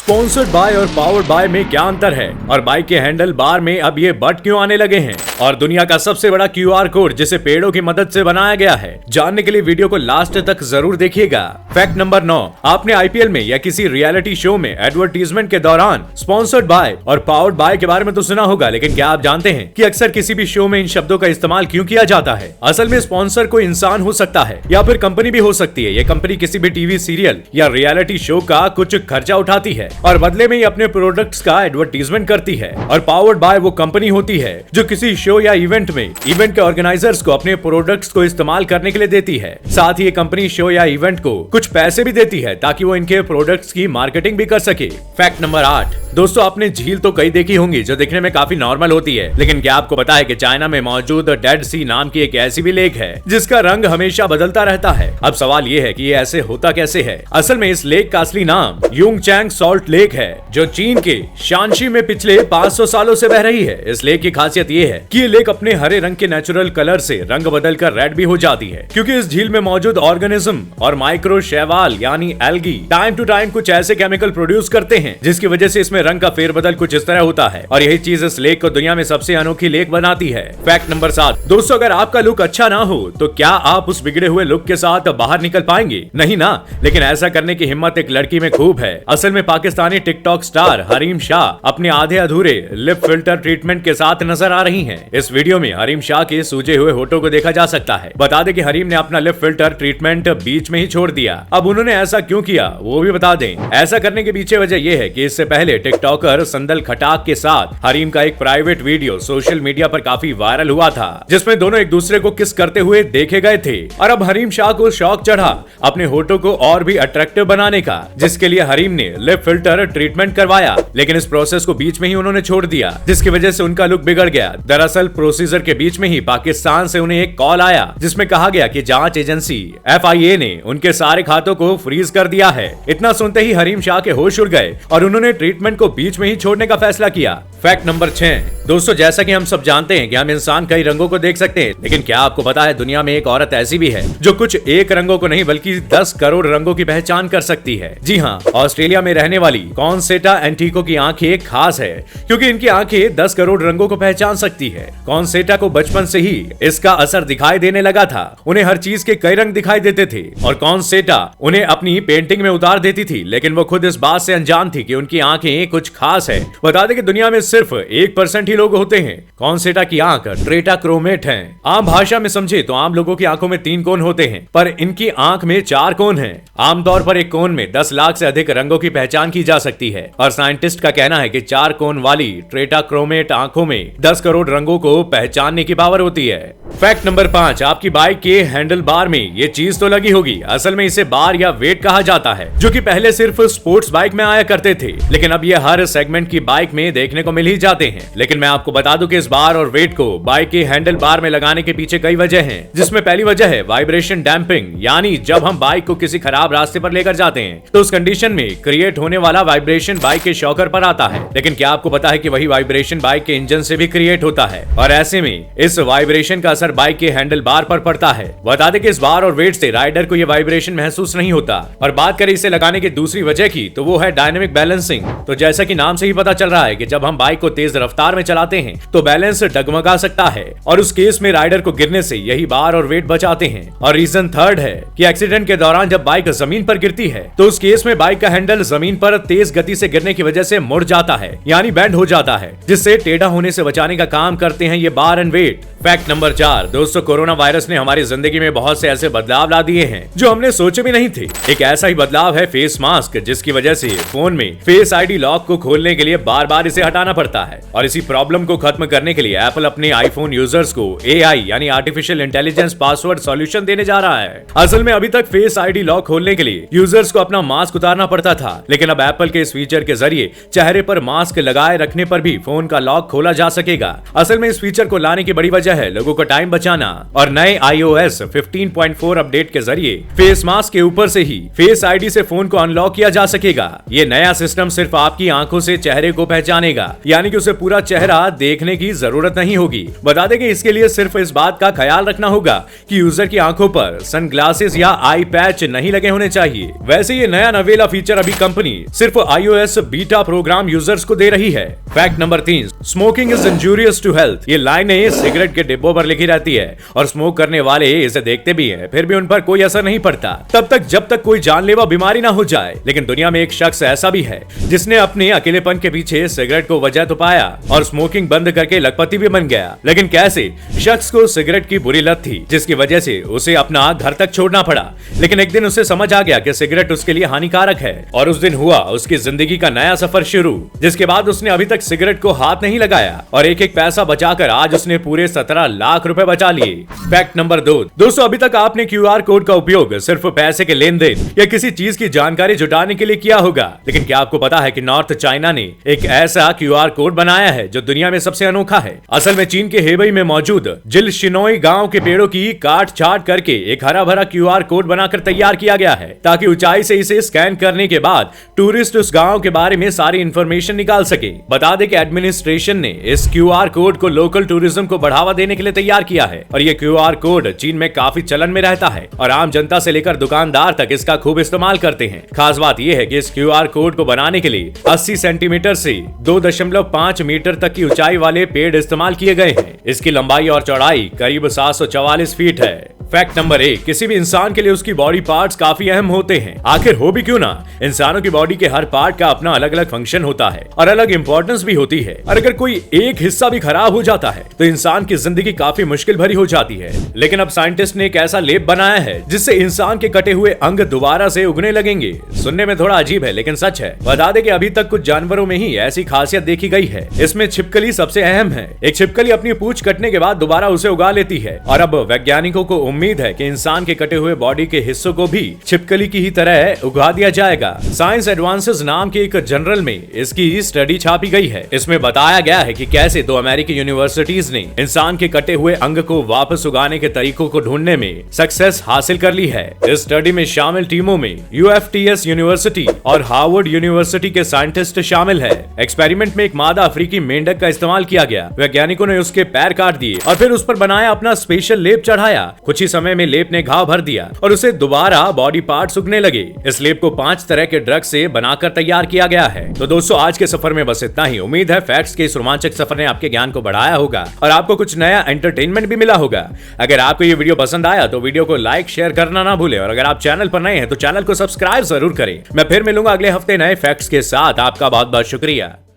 Sponsored by और powered by में क्या अंतर है और बाइक के हैंडल बार में अब ये बट क्यों आने लगे हैं और दुनिया का सबसे बड़ा QR कोड जिसे पेड़ों की मदद से बनाया गया है, जानने के लिए वीडियो को लास्ट तक जरूर देखिएगा। फैक्ट नंबर 9, आपने IPL में या किसी रियलिटी शो में एडवर्टीजमेंट के दौरान स्पॉन्सर्ड बाय और पावर्ड बाय के बारे में तो सुना होगा, लेकिन क्या आप जानते हैं कि अक्सर किसी भी शो में इन शब्दों का इस्तेमाल क्यों किया जाता है? असल में स्पॉन्सर कोई इंसान हो सकता है या फिर कंपनी भी हो सकती है। ये कंपनी किसी भी टीवी सीरियल या रियलिटी शो का कुछ खर्चा उठाती है और बदले में ही अपने प्रोडक्ट्स का एडवर्टीजमेंट करती है। और पावर्ड बाय वो कंपनी होती है जो किसी शो या इवेंट में इवेंट के ऑर्गेनाइजर्स को अपने प्रोडक्ट्स को इस्तेमाल करने के लिए देती है। साथ ही ये कंपनी शो या इवेंट को कुछ पैसे भी देती है ताकि वो इनके प्रोडक्ट्स की मार्केटिंग भी कर सके। फैक्ट नंबर 8, दोस्तों आपने झील तो कई देखी होंगी जो दिखने में काफी नॉर्मल होती है, लेकिन क्या आपको पता है कि चाइना में मौजूद डेड सी नाम की एक ऐसी भी लेक है जिसका रंग हमेशा बदलता रहता है। अब सवाल ये है कि ये ऐसे होता कैसे है? असल में इस लेक का असली नाम यूंगचैंग सॉल्ट लेक है जो चीन के शांशी में पिछले 500 सालों से बह रही है। इस लेक की खासियत ये है कि ये लेक अपने हरे रंग के नेचुरल कलर से रंग बदलकर रेड भी हो जाती है, क्योंकि इस झील में मौजूद ऑर्गेनिज्म और माइक्रो शैवाल यानी एल्गी टाइम टू टाइम कुछ ऐसे केमिकल प्रोड्यूस करते हैं जिसकी वजह से इसमें रंग का फेरबदल कुछ इस तरह होता है और यही चीज इस लेक को दुनिया में सबसे अनोखी लेक बनाती है। फैक्ट नंबर 7, दोस्तों अगर आपका लुक अच्छा ना हो तो क्या आप उस बिगड़े हुए लुक के साथ बाहर निकल पाएंगे? नहीं ना, लेकिन ऐसा करने की हिम्मत एक लड़की में खूब है। असल में पाकिस्तानी टिकटॉक स्टार हरीम शाह अपने आधे अधूरे लिप फिल्टर ट्रीटमेंट के साथ नजर आ रही हैं। इस वीडियो में हरीम शाह के सूजे हुए होठों को देखा जा सकता है। बता दें कि हरीम ने अपना लिप फिल्टर ट्रीटमेंट बीच में ही छोड़ दिया। अब उन्होंने ऐसा क्यों किया वो भी बता दें। ऐसा करने के पीछे वजह यह है कि इससे पहले टिकटॉकर संदल खटाक के साथ हरीम का एक प्राइवेट वीडियो सोशल मीडिया पर काफी वायरल हुआ था जिसमें दोनों एक दूसरे को किस करते हुए देखे गए थे और अब हरीम शाह को शौक चढ़ा अपने होठों को और भी अट्रैक्टिव बनाने का, जिसके लिए हरीम ने लिप फिल्टर ट्रीटमेंट करवाया, लेकिन इस प्रोसेस को बीच में ही उन्होंने छोड़ दिया जिसकी वजह से उनका लुक बिगड़ गया। दरअसल प्रोसीजर के बीच में ही पाकिस्तान से उन्हें एक कॉल आया जिसमें कहा गया कि जांच एजेंसी FIA ने उनके सारे खातों को फ्रीज कर दिया है। इतना सुनते ही हरीम शाह के होश उड़ गए और उन्होंने ट्रीटमेंट को बीच में ही छोड़ने का फैसला किया। फैक्ट नंबर 6, दोस्तों जैसा कि हम सब जानते हैं कि हम इंसान कई रंगों को देख सकते हैं, लेकिन क्या आपको पता है दुनिया में एक औरत ऐसी भी है जो कुछ एक रंगों को नहीं बल्कि 10 करोड़ रंगों की पहचान कर सकती है? जी हाँ, ऑस्ट्रेलिया में रहने वाली कॉन्सेटा एंटिको की आंखें खास है क्योंकि इनकी आंखें 10 करोड़ रंगों को पहचान सकती है। कॉन्सेटा को बचपन से ही इसका असर दिखाई देने लगा था। उन्हें हर चीज के कई रंग दिखाई देते थे और कॉन्सेटा उन्हें अपनी पेंटिंग में उतार देती थी, लेकिन वो खुद इस बात से अनजान थी कि उनकी आंखें कुछ खास है। बता दें कि दुनिया में सिर्फ 1% ही लोग होते हैं। कॉन्सेटा की आंख टेट्राक्रोमेट है। आम भाषा में समझे तो आम लोगों की आंखों में 3 कोन होते हैं, पर इनकी आंख में 4 कोन हैं। आमतौर पर एक कोन में 10 लाख से अधिक रंगों की पहचान की जा सकती है और साइंटिस्ट का कहना है कि 4 कोन वाली टेट्राक्रोमेट आंखों में 10 करोड़ रंगों को पहचानने की पावर होती है। फैक्ट नंबर 5, आपकी बाइक के हैंडल बार में ये चीज तो लगी होगी। असल में इसे बार या वेट कहा जाता है, जो कि पहले सिर्फ स्पोर्ट्स बाइक में आया करते थे, लेकिन अब ये हर सेगमेंट की बाइक में देखने को मिल ही जाते हैं। लेकिन मैं आपको बता दूं कि इस बार और वेट को बाइक के हैंडल बार में लगाने के पीछे कई वजह हैं, जिसमें पहली वजह है वाइब्रेशन डैम्पिंग, यानी जब हम बाइक को किसी खराब रास्ते पर लेकर जाते हैं तो उस कंडीशन में क्रिएट होने वाला वाइब्रेशन बाइक के शॉकर पर आता है। लेकिन क्या आपको पता है कि वही वाइब्रेशन बाइक के इंजन से भी क्रिएट होता है और ऐसे में इस वाइब्रेशन का असर बाइक के हैंडल बार पर पड़ता है। बता दें कि इस बार और वेट से राइडर को यह वाइब्रेशन महसूस नहीं होता। और बात करें इसे लगाने की दूसरी वजह की तो वो है डायनेमिक बैलेंसिंग। तो जैसा कि नाम से ही पता चल रहा है कि जब हम बाइक को तेज रफ्तार में चलाते हैं तो बैलेंस डगमगा सकता है और उस केस में राइडर को गिरने से यही बार और वेट बचाते हैं। और रीजन थर्ड है कि एक्सीडेंट के दौरान जब बाइक जमीन पर गिरती है तो उस केस में बाइक का हैंडल जमीन पर तेज गति से गिरने की वजह से मुड़ जाता है, यानी बैंड हो जाता है, जिससे टेढ़ा होने से बचाने का काम करते हैं ये बार एंड वेट। फैक्ट नंबर 4, दोस्तों कोरोना वायरस ने हमारी जिंदगी में बहुत से ऐसे बदलाव ला दिए हैं जो हमने सोचे भी नहीं थे। एक ऐसा ही बदलाव है फेस मास्क, जिसकी वजह से फोन में फेस ID लॉक को खोलने के लिए बार बार इसे हटाना पड़ता है। और इसी प्रॉब्लम को खत्म करने के लिए एप्पल अपने आईफोन यूजर्स को AI यानी आर्टिफिशियल इंटेलिजेंस पासवर्ड सॉल्यूशन देने जा रहा है। असल में अभी तक फेस ID लॉक खोलने के लिए यूजर्स को अपना मास्क उतारना पड़ता था, लेकिन अब एप्पल के इस फीचर के जरिए चेहरे पर मास्क लगाए रखने पर भी फोन का लॉक खोला जा सकेगा। असल में इस फीचर को लाने की बड़ी वजह है लोगों का टाइम बचाना और नए iOS 15.4 अपडेट के जरिए फेस मास्क के ऊपर से ही फेस ID से फोन को अनलॉक किया जा सकेगा। ये नया सिस्टम सिर्फ आपकी आंखों से चेहरे को पहचानेगा यानी कि उसे पूरा चेहरा देखने की जरूरत नहीं होगी। बता दें कि इसके लिए सिर्फ इस बात का ख्याल रखना होगा कि यूजर की आंखों पर सनग्लासेस या आई पैच नहीं लगे होने चाहिए। वैसे ये नया नवेला फीचर अभी कंपनी सिर्फ iOS बीटा प्रोग्राम यूजर्स को दे रही है। Fact number 3, smoking is injurious to health. ये लाइनें सिगरेट के डिब्बों पर लिखी रहती है और स्मोक करने वाले इसे देखते भी हैं, फिर भी उन पर कोई असर नहीं पड़ता तब तक जब तक कोई जानलेवा बीमारी ना हो जाए। लेकिन दुनिया में एक शख्स ऐसा भी है जिसने अपने अकेलेपन के पीछे सिगरेट को वजह तो पाया और स्मोकिंग बंद करके लखपति भी बन गया। लेकिन कैसे? शख्स को सिगरेट की बुरी लत थी जिसकी वजह से उसे अपना घर तक छोड़ना पड़ा। लेकिन एक दिन उसे समझ आ गया कि सिगरेट उसके लिए हानिकारक है और उस दिन हुआ उसकी जिंदगी का नया सफर शुरू, जिसके बाद उसने अभी तक सिगरेट को हाथ नहीं लगाया और एक एक पैसा बचाकर आज उसने पूरे 17 लाख रुपए बचा लिए। फैक्ट नंबर 2, दोस्तों अभी तक आपने QR कोड का उपयोग सिर्फ पैसे के लेन देन या किसी चीज की जानकारी जुटाने के लिए किया होगा। लेकिन क्या आपको पता है कि नॉर्थ चाइना ने एक ऐसा QR कोड बनाया है जो दुनिया में सबसे अनोखा है। असल में चीन के हेबई में मौजूद जिलशिनोई गांव के पेड़ों की काट छाट करके एक हरा भरा QR कोड बनाकर तैयार किया गया है ताकि ऊंचाई से इसे स्कैन करने के बाद टूरिस्ट उस गांव के बारे में सारी इंफॉर्मेशन निकाल सके। बता दें कि एडमिनिस्ट्रेशन ने इस QR कोड को लोकल टूरिज्म को बढ़ावा देने के लिए तैयार किया है और ये QR कोड चीन में काफी चलन में रहता है और आम जनता से लेकर दुकानदार तक इसका खूब इस्तेमाल करते हैं। खास बात यह है कि इस QR कोड को बनाने के लिए 80 सेंटीमीटर से 2.5 मीटर तक की ऊंचाई वाले पेड़ इस्तेमाल किए गए हैं। इसकी लंबाई और चौड़ाई करीब 744 फीट है। फैक्ट नंबर 1, किसी भी इंसान के लिए उसकी बॉडी पार्ट्स काफी अहम होते हैं। आखिर हो भी क्यों ना, इंसानों की बॉडी के हर पार्ट का अपना अलग अलग फंक्शन होता है और अलग इंपॉर्टेंस भी होती है और अगर कोई एक हिस्सा भी खराब हो जाता है तो इंसान की जिंदगी काफी मुश्किल भरी हो जाती है। लेकिन अब साइंटिस्ट ने एक ऐसा लेप बनाया है जिससे इंसान के कटे हुए अंग दोबारा से उगने लगेंगे। सुनने में थोड़ा अजीब है लेकिन सच है। बता दें कि अभी तक कुछ जानवरों में ही ऐसी खासियत देखी गई है। इसमें छिपकली सबसे अहम है। एक छिपकली अपनी पूंछ कटने के बाद दोबारा उसे उगा लेती है और अब वैज्ञानिकों को उम्मीद है कि इंसान के कटे हुए बॉडी के हिस्सों को भी छिपकली की ही तरह उगा दिया जाएगा। साइंस एडवांसेस नाम के एक जर्नल में इसकी स्टडी छापी गई है। इसमें बताया गया है कि कैसे 2 अमेरिकी यूनिवर्सिटीज ने इंसान के कटे हुए अंग को वापस उगाने के तरीकों को ढूंढने में सक्सेस हासिल कर ली है। इस स्टडी में शामिल टीमों में UFTS यूनिवर्सिटी और हार्वर्ड यूनिवर्सिटी के साइंटिस्ट शामिल है। एक्सपेरिमेंट में एक मादा अफ्रीकी मेंढक का इस्तेमाल किया गया। वैज्ञानिकों ने उसके पैर काट दिए और फिर उस पर बनाया अपना स्पेशल लेप चढ़ाया। कुछ ही समय में लेप ने घाव भर दिया और उसे दोबारा बॉडी पार्ट्स उगने लगे। इस लेप को 5 तरह के ड्रग से बनाकर तैयार किया गया है। तो दोस्तों आज के सफर में बस इतना ही। उम्मीद है फैक्ट्स के इस रोमांचक सफर ने आपके ज्ञान को बढ़ाया होगा और आपको कुछ नया एंटरटेनमेंट भी मिला होगा। अगर आपको ये वीडियो पसंद आया तो वीडियो को लाइक शेयर करना ना भूलें और अगर आप चैनल पर नए हैं तो चैनल को सब्सक्राइब जरूर करें। मैं फिर मिलूंगा अगले हफ्ते नए फैक्ट्स के साथ। आपका बहुत बहुत शुक्रिया।